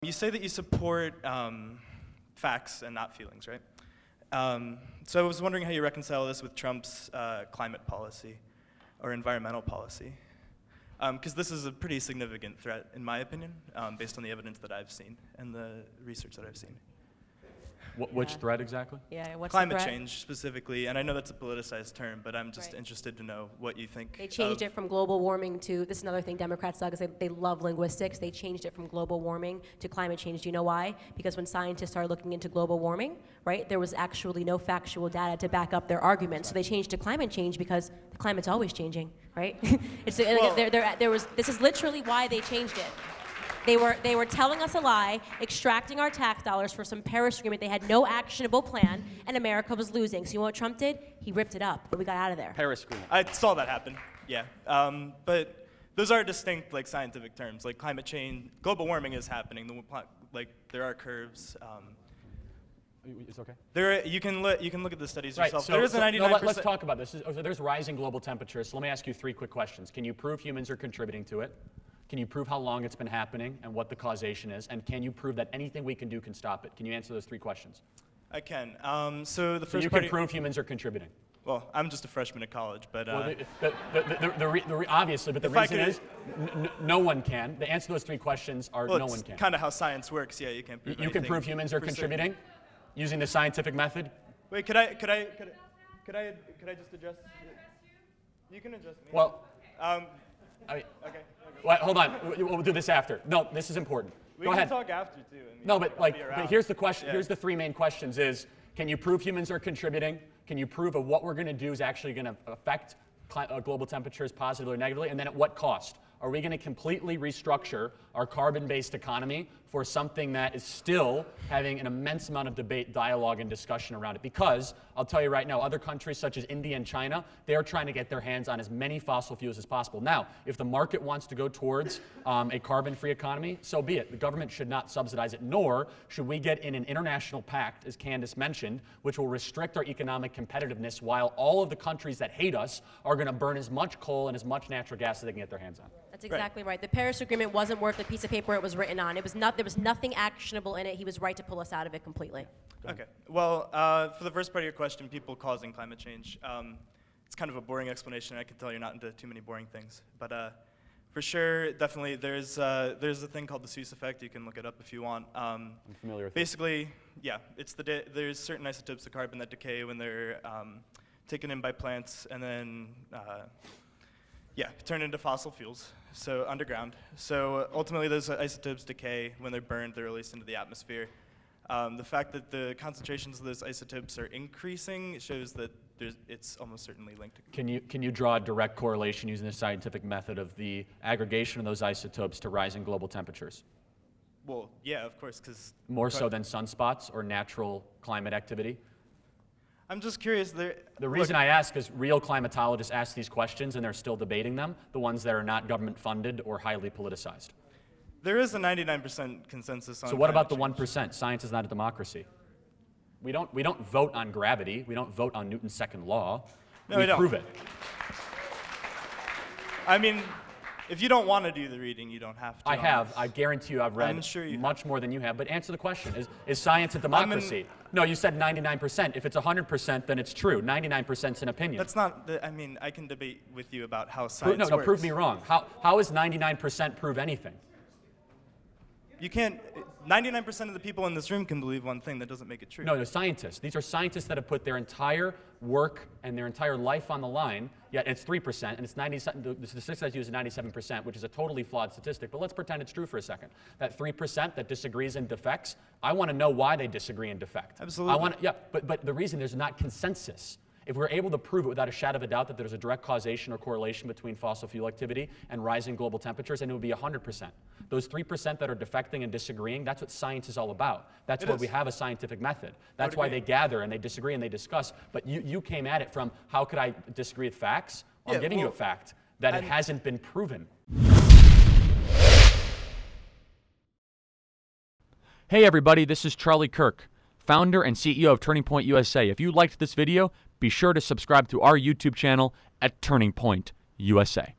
You say that you support facts and not feelings, right? So I was wondering how you reconcile this with Trump's climate policy or environmental policy. Because this is a pretty significant threat, in my opinion, based on the evidence that I've seen and the research that I've seen. Which threat exactly? Yeah, what's Climate the threat? change specifically, and I know that's a politicized term, but I'm just interested to know what you think. They changed it from global warming to, this is another thing Democrats love, because they love linguistics. They changed it from global warming to climate change. Do you know why? Because when scientists started looking into global warming, right, there was actually no factual data to back up their argument. So they changed to climate change because the climate's always changing, right? This is literally why they changed it. They were telling us a lie, extracting our tax dollars for some Paris agreement. They had no actionable plan, and America was losing. So you know what Trump did? He ripped it up, but we got out of there. Paris agreement. I saw that happen, yeah. But those are distinct, like, scientific terms. Like climate change, global warming is happening. There are curves. It's okay. You can look at the studies yourself. So, there is a 99%. Let's talk about this. So there's rising global temperatures. So let me ask you 3 quick questions. Can you prove humans are contributing to it? Can you prove how long it's been happening and what the causation is? And can you prove that anything we can do can stop it? Can you answer those 3 questions? I can. So the first you can prove humans are contributing. Well, I'm just a freshman at college, but obviously, but the reason is no one can. The answer to those 3 questions are no one can. Kind of how science works. Yeah, you can't prove anything. You can prove humans are contributing using the scientific method. Wait, could I just address? You can address me. Well, okay. Well, hold on. We'll do this after. No, this is important. Go ahead. We can talk after too. No, but here's the question. Yeah. Here's the 3 main questions: can you prove humans are contributing? Can you prove that what we're going to do is actually going to affect global temperatures positively or negatively? And then at what cost? Are we going to completely restructure our carbon-based economy for something that is still having an immense amount of debate, dialogue, and discussion around it? Because I'll tell you right now, other countries such as India and China, they're trying to get their hands on as many fossil fuels as possible. Now, if the market wants to go towards a carbon-free economy, so be it. The government should not subsidize it, nor should we get in an international pact, as Candace mentioned, which will restrict our economic competitiveness while all of the countries that hate us are going to burn as much coal and as much natural gas as they can get their hands on. That's exactly right. The Paris Agreement wasn't worth the piece of paper it was written on. There was nothing actionable in it. He was right to pull us out of it completely. Okay. Well, for the first part of your question, people causing climate change, it's kind of a boring explanation. I can tell you're not into too many boring things. But for sure, definitely, there's a thing called the Skewers effect. You can look it up if you want. I'm familiar with it. Basically, yeah, there's certain isotopes of carbon that decay when they're taken in by plants and then turn into fossil fuels, so underground. So ultimately, those isotopes decay. When they're burned, they're released into the atmosphere. The fact that the concentrations of those isotopes are increasing shows that it's almost certainly linked. Can you draw a direct correlation using the scientific method of the aggregation of those isotopes to rising global temperatures? Well, yeah, of course, because more so than sunspots or natural climate activity? I'm just curious. The reason I ask is real climatologists ask these questions and they're still debating them, the ones that are not government funded or highly politicized. There is a 99% consensus on. So what about the 1%? Science is not a democracy. We don't vote on gravity. We don't vote on Newton's second law. No, we don't. Prove it. I mean, if you don't want to do the reading, you don't have to. I have. I guarantee you I've read much more than you have. But answer the question. Is science a democracy? No, you said 99%. If it's 100%, then it's true. 99% is an opinion. That's not, I mean, I can debate with you about how science works. No, prove me wrong. How is 99% prove anything? You can't, 99% of the people in this room can believe one thing. That doesn't make it true. No, they're scientists. These are scientists that have put their entire work and their entire life on the line, yet it's 3%, and it's 97, the statistic I use is 97%, which is a totally flawed statistic, but let's pretend it's true for a second. That 3% that disagrees and defects, I want to know why they disagree and defect. Absolutely. But the reason there's not consensus. If we're able to prove it without a shadow of a doubt that there's a direct causation or correlation between fossil fuel activity and rising global temperatures, then it would be 100%. Those 3% that are defecting and disagreeing, that's what science is all about. That's why we have a scientific method. That's why they gather and they disagree and they discuss. But you came at it from, how could I disagree with facts? Well, I'm giving you a fact that it hasn't been proven. Hey everybody, this is Charlie Kirk, founder and CEO of Turning Point USA. If you liked this video, be sure to subscribe to our YouTube channel at Turning Point USA.